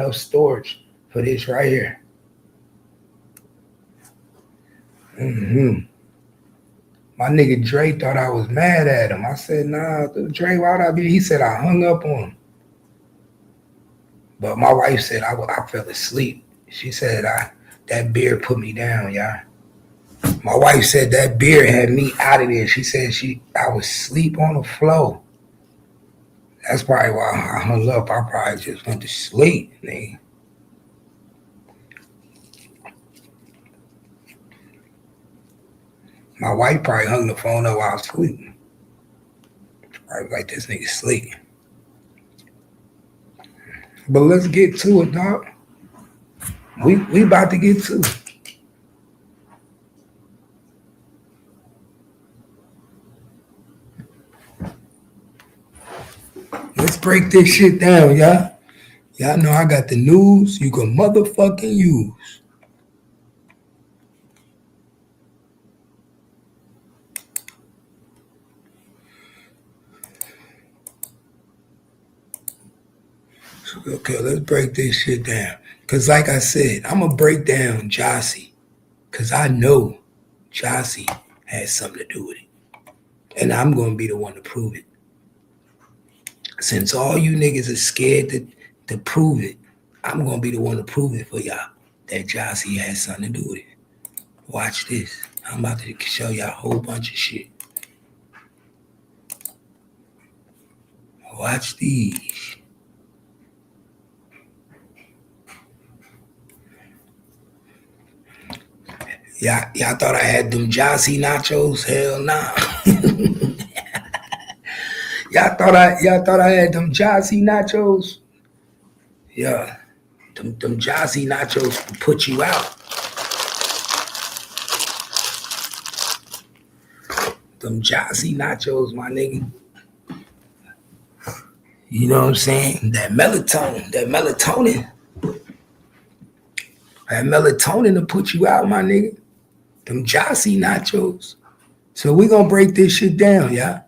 enough storage for this right here. My nigga Dre thought I was mad at him. I said, nah, Dre, why'd I be? He said I hung up on him. But my wife said I fell asleep. She said that beer put me down, y'all. My wife said that beer had me out of there. She said I was asleep on the floor. That's probably why I hung up. I probably just went to sleep, nigga. My wife probably hung the phone up while I was sleeping. Probably like this nigga sleep. But let's get to it, dog. We about to get to it. Let's break this shit down, y'all. Y'all know I got the news you can motherfucking use. Okay, let's break this shit down. Cause like I said, I'm gonna break down Jossie. Cause I know Jossie has something to do with it. And I'm gonna be the one to prove it. Since all you niggas are scared to prove it, I'm gonna be the one to prove it for y'all. That Jossie has something to do with it. Watch this. I'm about to show y'all a whole bunch of shit. Watch these. Y'all thought I had them Jossie nachos? Hell nah. y'all thought I had them Jossie nachos? Yeah. Them Jossie nachos will put you out. Them Jossie nachos, my nigga. You know what I'm saying? That melatonin. That melatonin to put you out, my nigga. Them Jossie nachos. So we gonna break this shit down, y'all.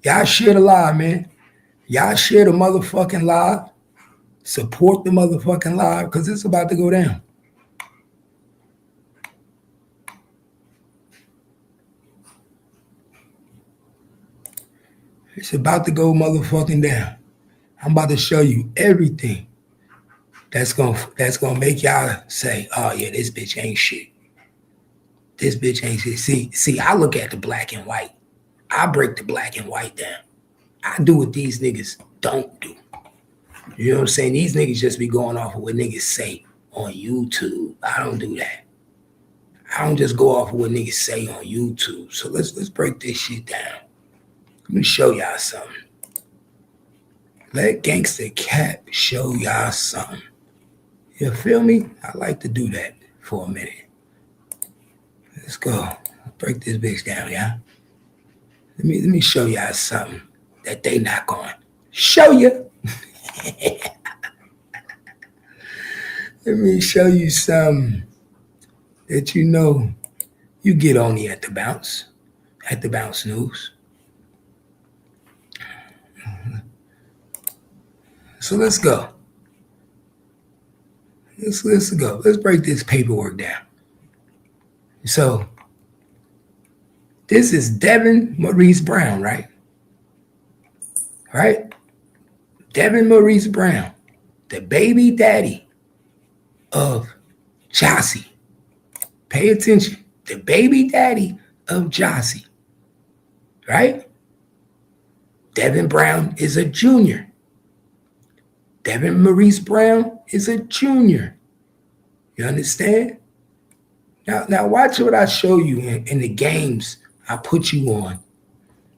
Y'all share the live, man. Y'all share the motherfucking live. Support the motherfucking live, because it's about to go down. It's about to go motherfucking down. I'm about to show you everything that's gonna make y'all say, oh yeah, this bitch ain't shit. This bitch ain't shit. See, I look at the black and white. I break the black and white down. I do what these niggas don't do. You know what I'm saying? These niggas just be going off of what niggas say on YouTube. I don't do that. I don't just go off of what niggas say on YouTube. So let's break this shit down. Let me show y'all something. Let Gangsta Cap show y'all something. You feel me? I like to do that for a minute. Let's go. Break this bitch down, yeah? Let me show y'all something that they not going to show you. Let me show you something that you know you get only at the Bounce News. So let's go. Let's go. Let's break this paperwork down. So this is Devin Maurice Brown, right? Right? Devin Maurice Brown, the baby daddy of Jossie. Pay attention. The baby daddy of Jossie. Right? Devin Brown is a junior. Devin Maurice Brown is a junior. You understand? Now watch what I show you in the games I put you on.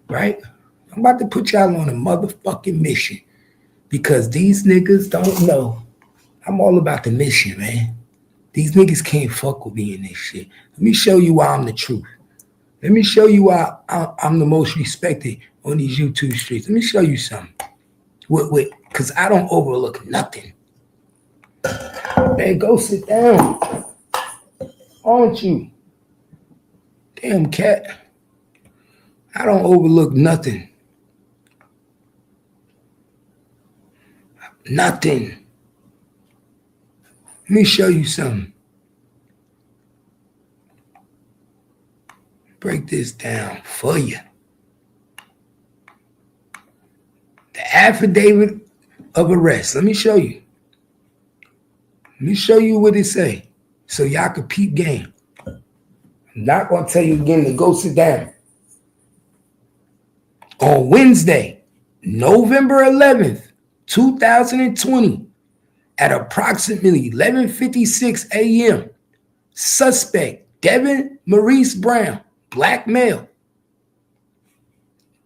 Right? I'm about to put y'all on a motherfucking mission. Because these niggas don't know. I'm all about the mission, man. These niggas can't fuck with me in this shit. Let me show you why I'm the truth. Let me show you why I'm the most respected on these YouTube streets. Let me show you something. Wait, because I don't overlook nothing. Man, go sit down. Aren't you? Damn cat. I don't overlook nothing. Nothing. Let me show you something. Break this down for you. The affidavit of arrest. Let me show you. Let me show you what it say so y'all can peep game. I'm not going to tell you again to go sit down. On Wednesday, November 11th, 2020, at approximately 11:56 a.m., suspect Devin Brown, black male,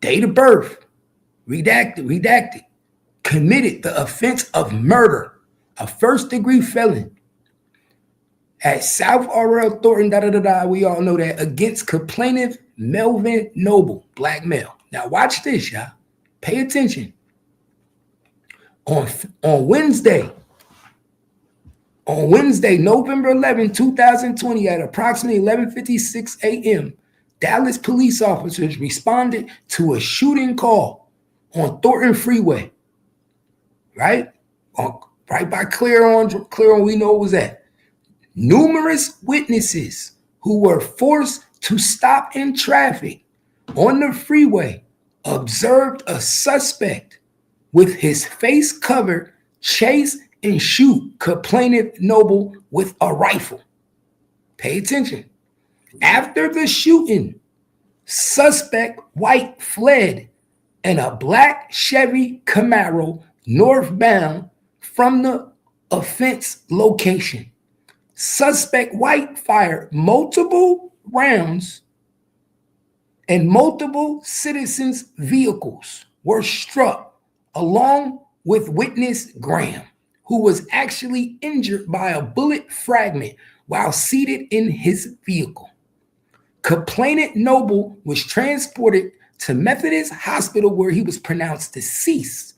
date of birth, redacted, committed the offense of murder, a first-degree felon, at South Aurel Thornton, we all know that, against complainant Melvin Noble, black male. Now watch this, y'all. Pay attention. On Wednesday, November 11, 2020, at approximately 11:56 a.m., Dallas police officers responded to a shooting call on Thornton Freeway, right? Right by Clear, we know it was at. Numerous witnesses who were forced to stop in traffic on the freeway observed a suspect with his face covered chase and shoot complainant Noble with a rifle. Pay attention. After the shooting, suspect White fled in a black Chevy Camaro northbound from the offense location. Suspect White fired multiple rounds and multiple citizens' vehicles were struck, along with witness Graham, who was actually injured by a bullet fragment while seated in his vehicle. Complainant Noble was transported to Methodist Hospital where he was pronounced deceased.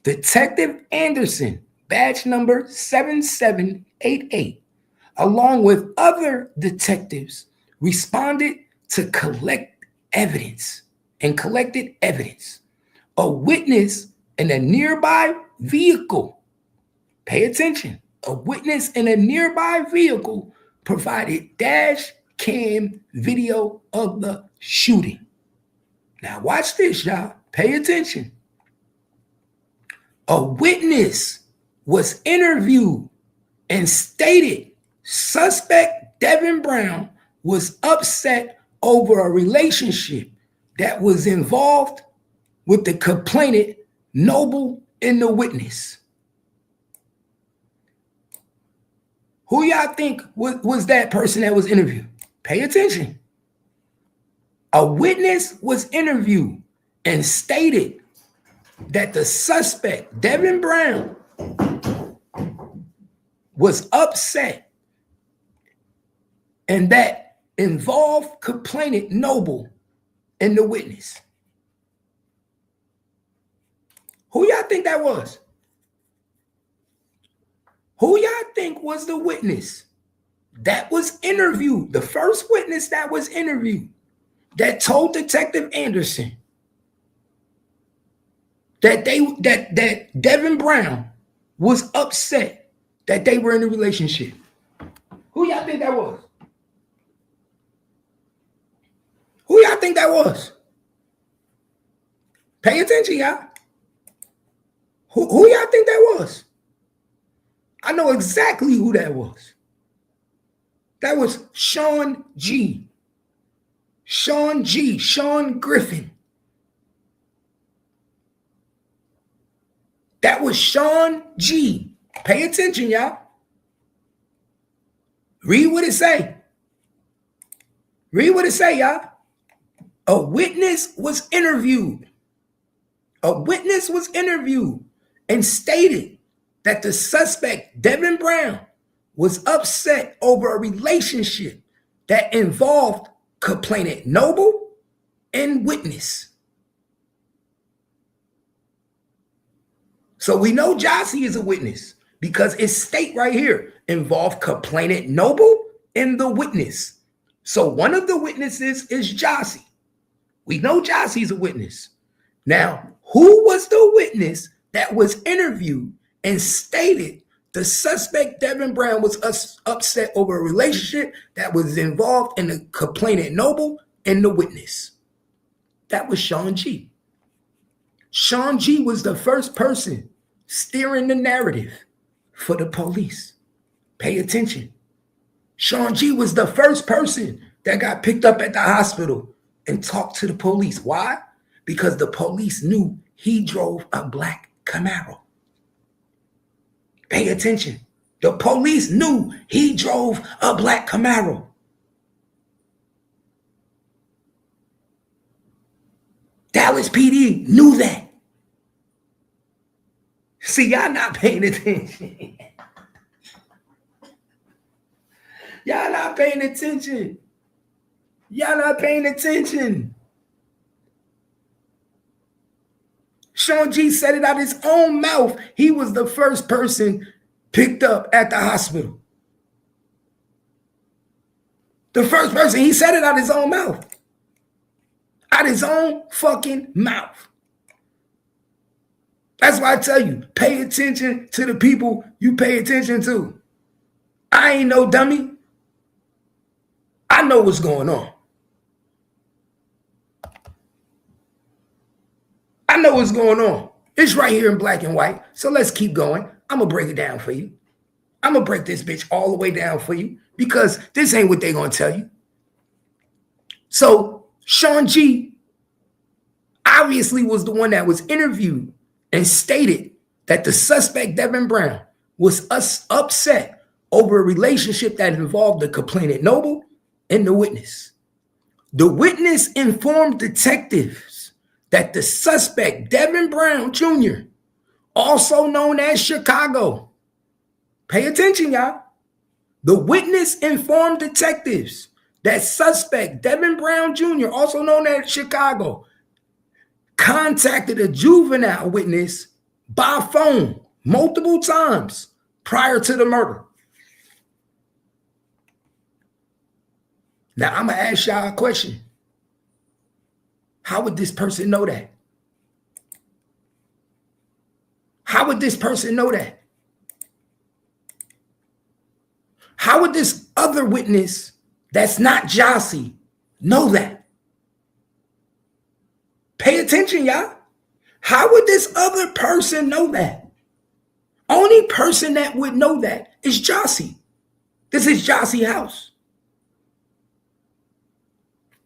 Detective Anderson, badge number 7788, along with other detectives, responded to collect evidence and collected evidence. A witness in a nearby vehicle, pay attention, a witness in a nearby vehicle provided dash cam video of the shooting. Now watch this, y'all. Pay attention. A witness was interviewed and stated suspect Devin Brown was upset over a relationship that was involved with the complainant Noble and the witness. Who y'all think was that person that was interviewed? Pay attention. A witness was interviewed and stated that the suspect, Devin Brown, was upset and that involved complainant Noble and the witness. Who y'all think that was? Who y'all think was the witness that was interviewed? The first witness that was interviewed that told Detective Anderson that Devin Brown was upset that they were in a relationship. Who y'all think that was? Who y'all think that was? Pay attention, y'all. Who y'all think that was? I know exactly who that was. That was Sean G. Sean Griffin. That was Sean G. Pay attention, y'all. Read what it say. Read what it say, y'all. A witness was interviewed. A witness was interviewed and stated that the suspect, Devin Brown, was upset over a relationship that involved complainant Noble and witness. So we know Jossie is a witness because it's state right here, involved complainant Noble and the witness. So one of the witnesses is Jossie. We know Jossie's a witness. Now, who was the witness that was interviewed and stated The suspect, Devin Brown, was upset over a relationship that was involved in the complainant Noble and the witness. That was Sean G. Sean G was the first person steering the narrative for the police. Pay attention. Sean G was the first person that got picked up at the hospital and talked to the police. Why? Because the police knew he drove a black Camaro. Pay attention. The police knew he drove a black Camaro. Dallas PD knew that. See, y'all not paying attention. Y'all not paying attention. Y'all not paying attention. Sean G said it out his own mouth. He was the first person picked up at the hospital. The first person, he said it out his own mouth. Out his own fucking mouth. That's why I tell you, pay attention to the people you pay attention to. I ain't no dummy. I know what's going on. I know what's going on. It's right here in black and white. So let's keep going. I'm going to break it down for you. I'm going to break this bitch all the way down for you because this ain't what they going to tell you. So Sean G obviously was the one that was interviewed and stated that the suspect, Devin Brown, was upset over a relationship that involved the complainant Noble and the witness. The witness informed detectives that the suspect, Devin Brown Jr., also known as Chicago. Pay attention, y'all. The witness informed detectives that suspect, Devin Brown Jr., also known as Chicago, contacted a juvenile witness by phone multiple times prior to the murder. Now, I'm going to ask y'all a question. How would this person know that? How would this person know that? How would this other witness that's not Jossie know that? Pay attention, y'all. How would this other person know that? Only person that would know that is Jossie. This is Jossie's house.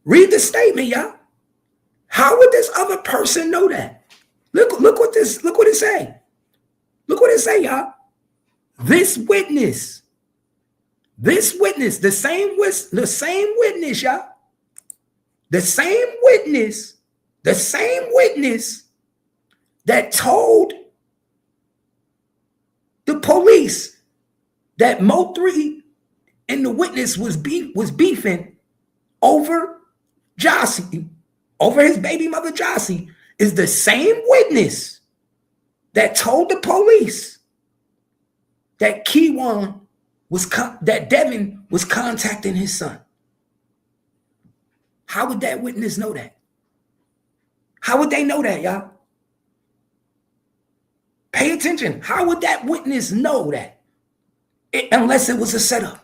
Read the statement, y'all. How would this other person know that? Look what it say. Look what it say, y'all. This witness, the same witness, y'all. The same witness that told the police that Mo 3 and the witness was beefing over Jossie, over his baby mother Jossie, is the same witness that told the police that that Devin was contacting his son. How would that witness know that? How would they know that, y'all? Pay attention. How would that witness know that? Unless it was a setup.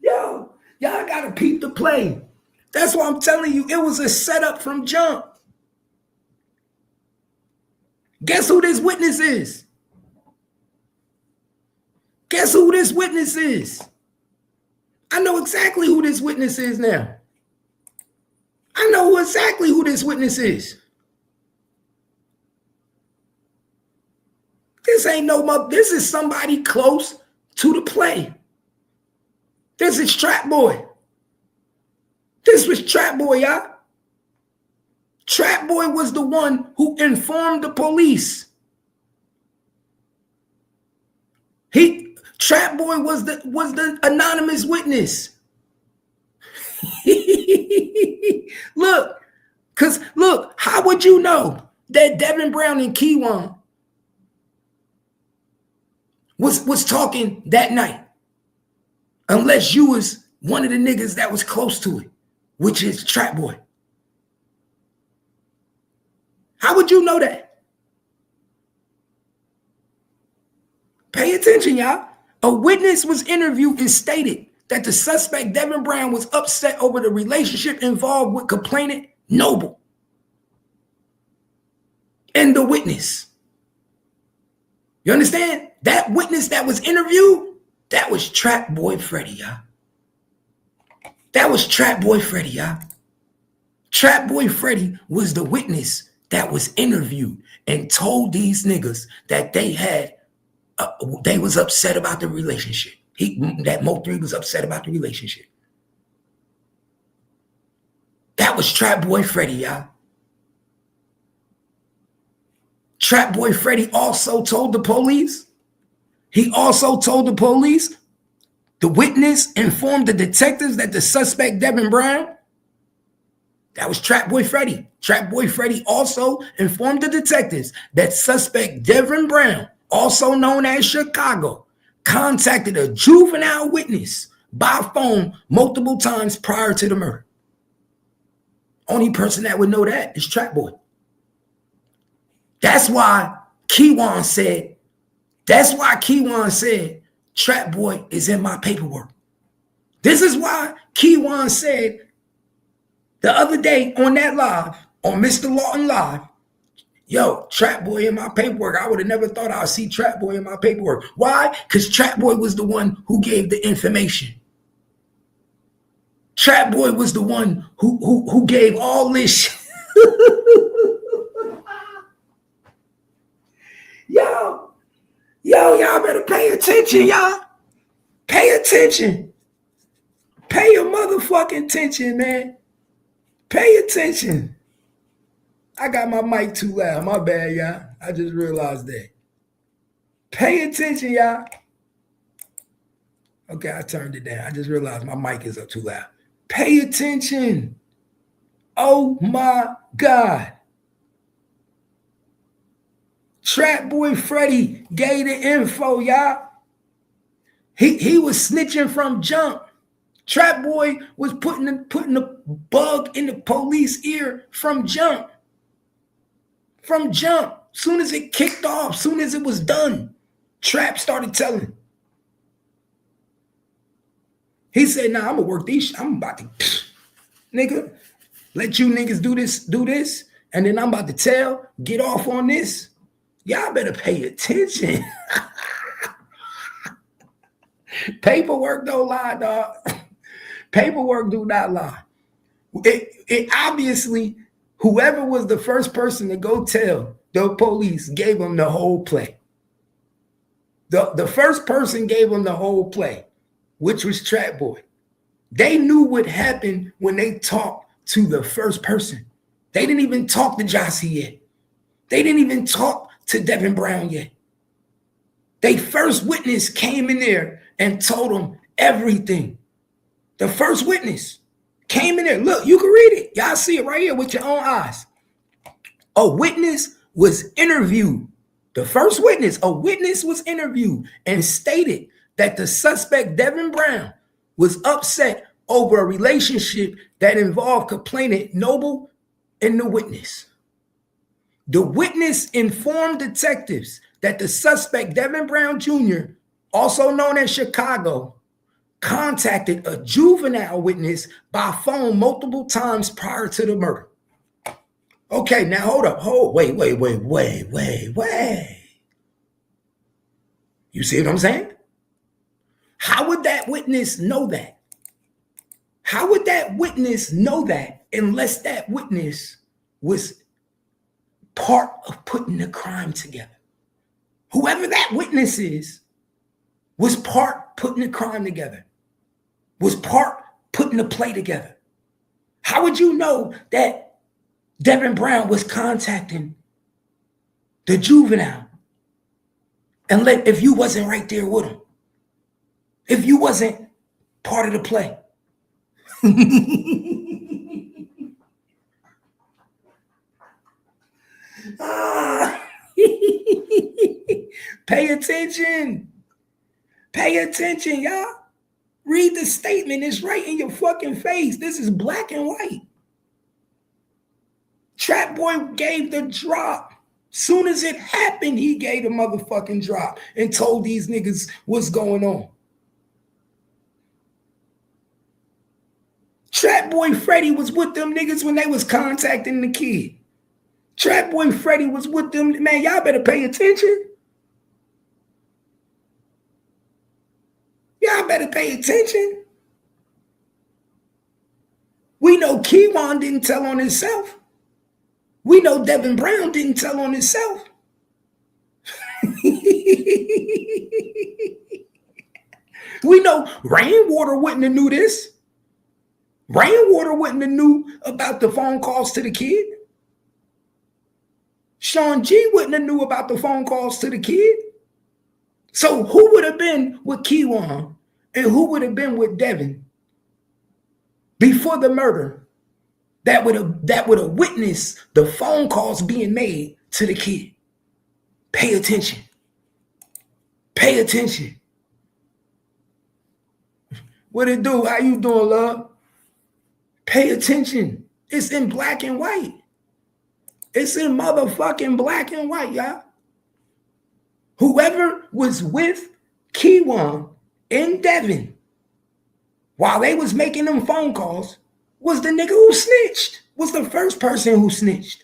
Yo, y'all gotta peep the play. That's why I'm telling you, it was a setup from jump. Guess who this witness is? Guess who this witness is? I know exactly who this witness is now. I know exactly who this witness is. This is somebody close to the play. This is Trap Boy. This was Trap Boy, y'all. Trap Boy was the one who informed the police. Trap Boy was the anonymous witness. Look, how would you know that Devin Brown and Kewon was talking that night? Unless you was one of the niggas that was close to it, which is Trap Boy. How would you know that? Pay attention, y'all. A witness was interviewed and stated that the suspect, Devin Brown, was upset over the relationship involved with complainant Noble. And the witness. You understand? That witness that was interviewed, that was Trap Boy Freddy, y'all. That was Trap Boy Freddy, y'all. Trap Boy Freddy was the witness that was interviewed and told these niggas that they was upset about the relationship. That Mo3 was upset about the relationship. That was Trap Boy Freddy, y'all. Trap Boy Freddy also told the police. He also told the police, the witness informed the detectives that the suspect, Devin Brown, that was Trap Boy Freddy. Trap Boy Freddy also informed the detectives that suspect Devin Brown, also known as Chicago, contacted a juvenile witness by phone multiple times prior to the murder. Only person that would know that is Trap Boy. That's why Kewon said, Trap Boy is in my paperwork. This is why Kewon said the other day on that live, on Mr. Lawton Live, yo, Trap Boy in my paperwork. I would have never thought I'd see Trap Boy in my paperwork. Why? Because Trap Boy was the one who gave the information. Trap Boy was the one who gave all this shit. Y'all better pay attention, y'all. Pay attention. Pay your motherfucking attention, man. Pay attention. I got my mic too loud. My bad, y'all. I just realized that. Pay attention, y'all. Okay, I turned it down. I just realized my mic is up too loud. Pay attention. Oh my God. Trap Boy Freddy gave the info, y'all. He was snitching from jump. Trap Boy was putting the bug in the police ear from jump. From jump. Soon as it kicked off, soon as it was done, Trap started telling. He said, nah, I'm gonna work these. I'm about to, nigga, let you niggas do this, and then I'm about to get off on this. Y'all better pay attention. Paperwork don't lie, dog. Paperwork do not lie. It obviously, whoever was the first person to go tell the police gave them the whole play. The first person gave them the whole play, which was Trap Boy. They knew what happened when they talked to the first person. They didn't even talk to Jossie yet. They didn't even talk to Devin Brown yet. They first witness came in there and told them everything. The first witness came in there. Look, you can read it. Y'all see it right here with your own eyes. A witness was interviewed. The first witness, a witness was interviewed and stated that the suspect, Devin Brown, was upset over a relationship that involved complainant Noble and the witness. The witness informed detectives that the suspect, Devin Brown Jr., also known as Chicago, contacted a juvenile witness by phone multiple times prior to the murder. Okay, now hold up. Wait. You see what I'm saying? How would that witness know that? How would that witness know that unless that witness was part of putting the crime together? Whoever that witness is was part putting the crime together, was part putting the play together. How would you know that Devin Brown was contacting the juvenile and if you wasn't right there with him? If you wasn't part of the play? Pay attention. Pay attention, y'all. Read the statement. It's right in your fucking face. This is black and white. Trap Boy gave the drop. Soon as it happened, he gave the motherfucking drop and told these niggas what's going on. Trap Boy Freddy was with them niggas when they was contacting the kid. Trap Boy Freddy was with them. Man, y'all better pay attention. Y'all better pay attention. We know Kewon didn't tell on himself. We know Devin Brown didn't tell on himself. We know Rainwater wouldn't have knew this. Rainwater wouldn't have knew about the phone calls to the kid. Sean G wouldn't have knew about the phone calls to the kid. So who would have been with Kewon and who would have been with Devin before the murder that would have witnessed the phone calls being made to the kid? Pay attention. Pay attention. What it do? How you doing, love? Pay attention. It's in black and white. It's in motherfucking black and white, y'all. Whoever was with Kewon and Devin while they was making them phone calls was the nigga who snitched, was the first person who snitched.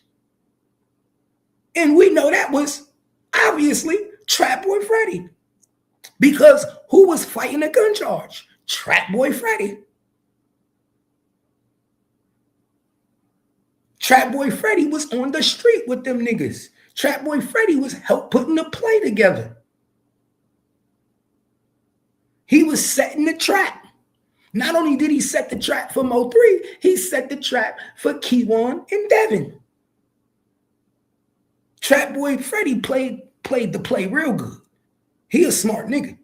And we know that was obviously Trap Boy Freddy. Because who was fighting a gun charge? Trap Boy Freddy. Trap Boy Freddy was on the street with them niggas. Trap Boy Freddy was help putting the play together. He was setting the trap. Not only did he set the trap for Mo3, he set the trap for Kewon and Devin. Trap Boy Freddy played the play real good. He a smart nigga.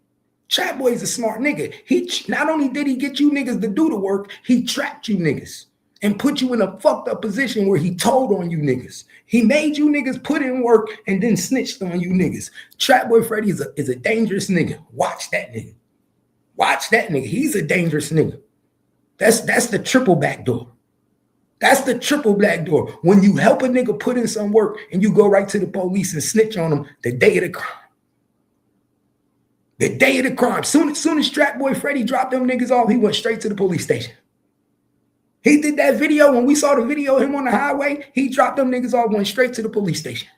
Trap Boy's a smart nigga. He not only did he get you niggas to do the work, he trapped you niggas and put you in a fucked up position where he told on you niggas. He made you niggas put in work and then snitched on you niggas. Trap Boy Freddy is a dangerous nigga. Watch that nigga. Watch that nigga. He's a dangerous nigga. That's the triple back door. That's the triple back door. When you help a nigga put in some work and you go right to the police and snitch on them the day of the crime. The day of the crime. Soon as Trap Boy Freddy dropped them niggas off, he went straight to the police station. He did that video. When we saw the video of him on the highway, he dropped them niggas off, went straight to the police station.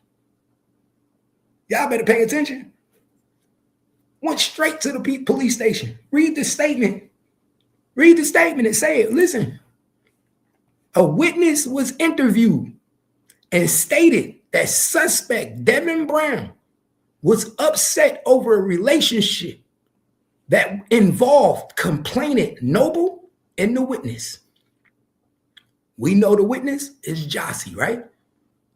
Y'all better pay attention. Went straight to the police station. Read the statement. Read the statement and say it. Listen. A witness was interviewed and stated that suspect Devin Brown was upset over a relationship that involved complainant Noble and the witness. We know the witness is Jossie, right?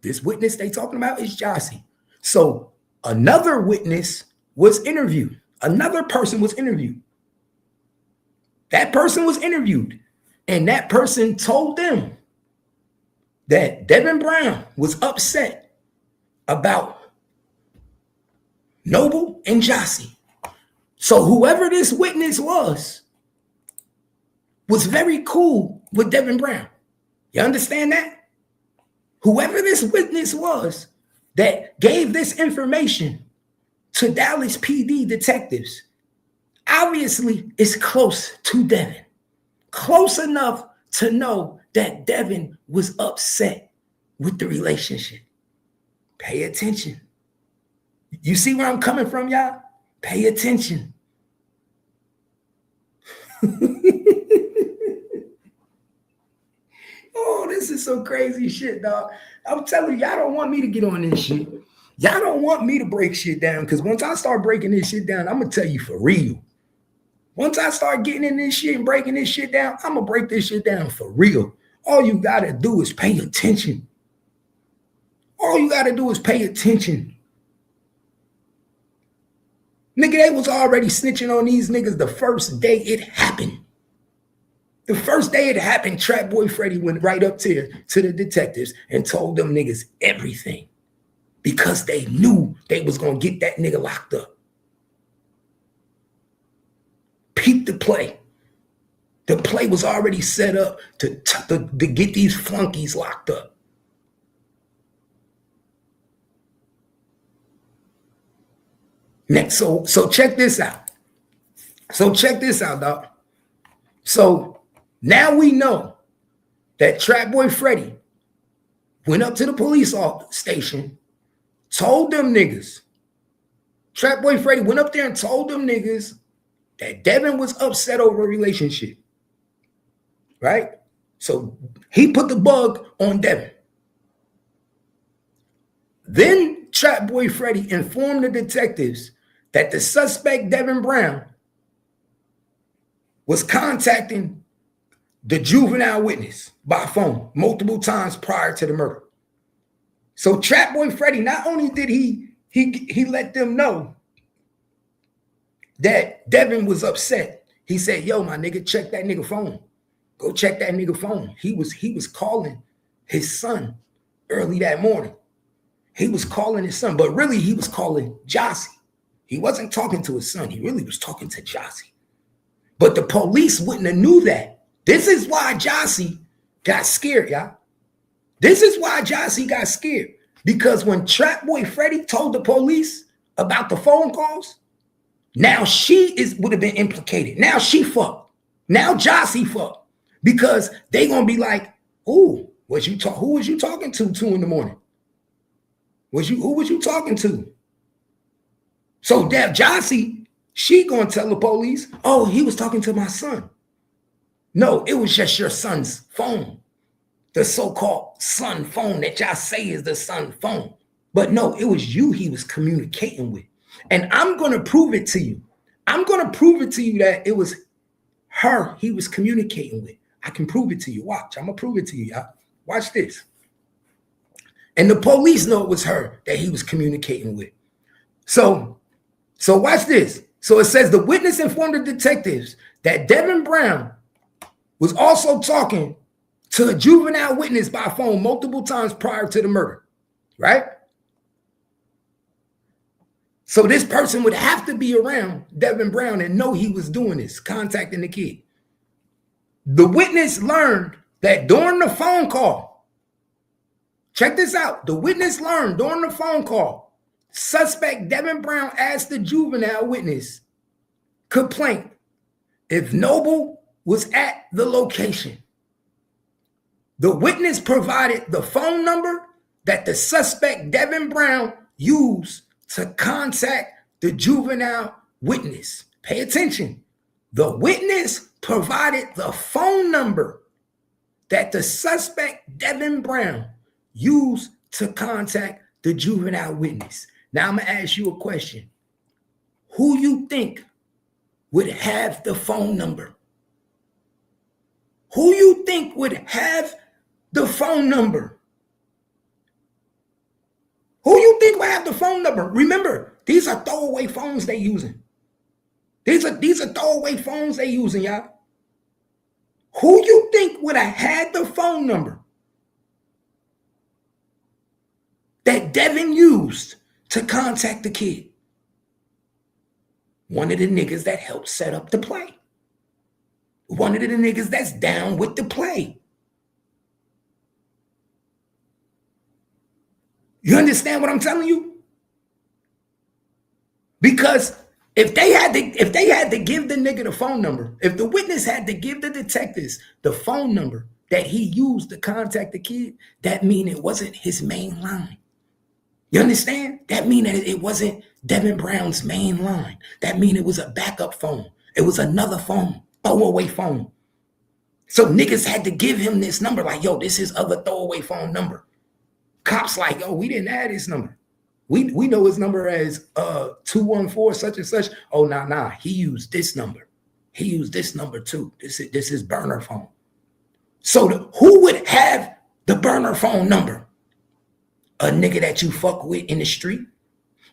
This witness they talking about is Jossie. So another witness was interviewed. Another person was interviewed. That person was interviewed. And that person told them that Devin Brown was upset about Noble and Jossie. So whoever this witness was very cool with Devin Brown. You understand that? Whoever this witness was that gave this information to Dallas PD detectives obviously is close to Devin. Close enough to know that Devin was upset with the relationship. Pay attention. You see where I'm coming from, y'all? Pay attention. Oh, this is some crazy shit, dog. I'm telling you, y'all don't want me to get on this shit. Y'all don't want me to break shit down, because once I start breaking this shit down, I'm going to tell you for real. Once I start getting in this shit and breaking this shit down, I'm going to break this shit down for real. All you got to do is pay attention. All you got to do is pay attention. Nigga, they was already snitching on these niggas the first day it happened. The first day it happened, Trap Boy Freddy went right up to the detectives and told them niggas everything because they knew they was going to get that nigga locked up. Peep the play. The play was already set up to get these flunkies locked up. Next, so check this out. So check this out, dog. So now we know that Trap Boy Freddy went up to the police station, told them niggas. Trap Boy Freddy went up there and told them niggas that Devin was upset over a relationship. Right? So he put the bug on Devin. Then Trap Boy Freddy informed the detectives that the suspect, Devin Brown, was contacting the juvenile witness by phone multiple times prior to the murder. So Trap Boy Freddy, not only did he let them know that Devin was upset, he said, yo, my nigga, check that nigga phone. Go check that nigga phone. He was calling his son early that morning. He was calling his son, but really he was calling Jossie. He wasn't talking to his son. He really was talking to Jossie. But the police wouldn't have knew that. This is why Jossie got scared, y'all. This is why Jossie got scared. Because when Trap Boy Freddy told the police about the phone calls, now she would have been implicated. Now she fucked. Now Jossie fucked. Because they gonna be like, who was you talking to 2 in the morning? Who was you talking to? So that Jossie, she gonna tell the police, oh, he was talking to my son. No, it was just your son's phone. The so-called son phone that y'all say is the son phone. But no, it was you he was communicating with. And I'm gonna prove it to you. I'm gonna prove it to you that it was her he was communicating with. I can prove it to you. Watch, I'm gonna prove it to you, y'all. Watch this. And the police know it was her that he was communicating with. So watch this. So it says the witness informed the detectives that Devin Brown was also talking to a juvenile witness by phone multiple times prior to the murder, right? So this person would have to be around Devin Brown and know he was doing this, contacting the kid. The witness learned that during the phone call, check this out. The witness learned during the phone call, suspect Devin Brown asked the juvenile witness complaint if Noble was at the location. The witness provided the phone number that the suspect Devin Brown used to contact the juvenile witness. Pay attention. The witness provided the phone number that the suspect Devin Brown used to contact the juvenile witness. Now I'm gonna ask you a question. Who you think would have the phone number? Who you think would have the phone number? Who you think would have the phone number? Remember, these are throwaway phones they using. These are throwaway phones they using, y'all. Who you think would have had the phone number that Devin used to contact the kid? One of the niggas that helped set up the play. One of the niggas that's down with the play. You understand what I'm telling you? Because if they had to give the nigga the phone number, if the witness had to give the detectives the phone number that he used to contact the kid, that mean it wasn't his main line. You understand? That mean that it wasn't Devin Brown's main line. That mean it was a backup phone. It was another phone, throwaway phone. So niggas had to give him this number like, yo, this is other throwaway phone number. Cops like, oh, we didn't add his number. We know his number as 214 such and such. Oh, nah. He used this number. He used this number too. This is burner phone. So who would have the burner phone number? A nigga that you fuck with in the street?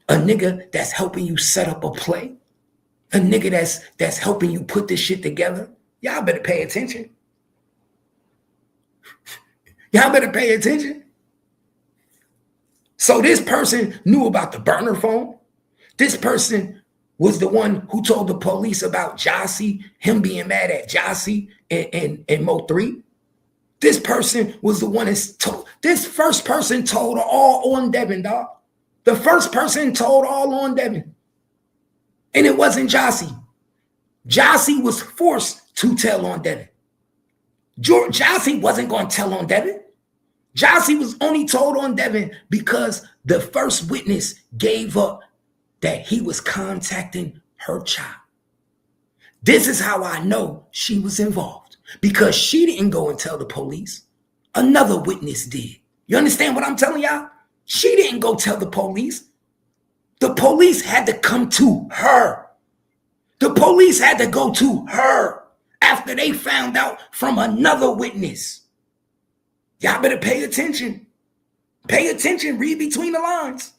A nigga that's helping you set up a play? A nigga that's helping you put this shit together? Y'all better pay attention. Y'all better pay attention. So this person knew about the burner phone. This person was the one who told the police about Jossie, him being mad at Jossie and Mo 3. This person was the one that told, this first person told all on Devin, dog. The first person told all on Devin. And it wasn't Jossie. Jossie was forced to tell on Devin. Jossie wasn't going to tell on Devin. Jossie was only told on Devin because the first witness gave up that he was contacting her child. This is how I know she was involved, because she didn't go and tell the police. Another witness did. You understand what I'm telling y'all? She didn't go tell the police. The police had to come to her. The police had to go to her after they found out from another witness. Y'all better pay attention. Pay attention. Read between the lines.